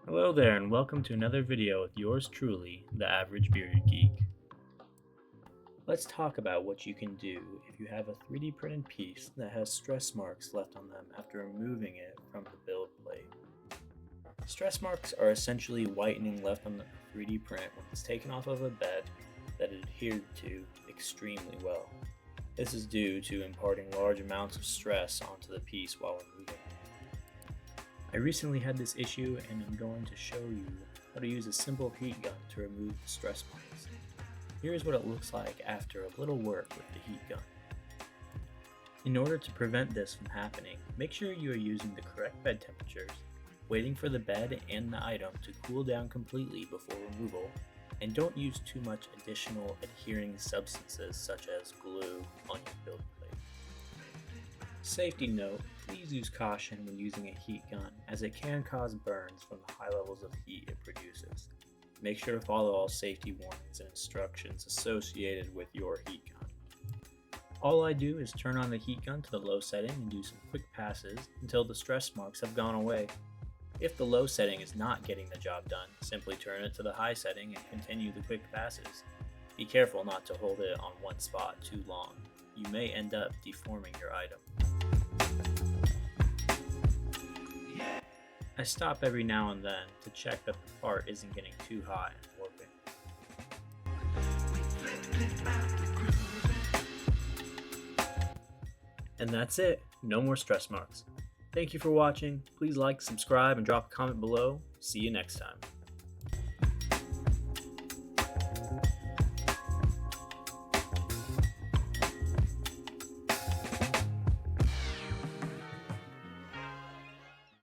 Hello there, and welcome to another video with yours truly, the Average Bearded Geek. Let's talk about what you can do if you have a 3D printed piece that has stress marks left on them after removing it from the build plate. Stress marks are essentially whitening left on the 3D print when it's taken off of a bed that it adhered to extremely well. This is due to imparting large amounts of stress onto the piece while removing it. I recently had this issue and I'm going to show you how to use a simple heat gun to remove the stress marks. Here's what it looks like after a little work with the heat gun. In order to prevent this from happening, make sure you are using the correct bed temperatures, waiting for the bed and the item to cool down completely before removal, and don't use too much additional adhering substances such as glue on your build plate. Safety note, please use caution when using a heat gun as it can cause burns from the high levels of heat it produces. Make sure to follow all safety warnings and instructions associated with your heat gun. All I do is turn on the heat gun to the low setting and do some quick passes until the stress marks have gone away. If the low setting is not getting the job done, simply turn it to the high setting and continue the quick passes. Be careful not to hold it on one spot too long. You may end up deforming your item. I stop every now and then to check that the part isn't getting too hot and warping. And that's it. No more stress marks. Thank you for watching. Please like, subscribe, and drop a comment below. See you next time.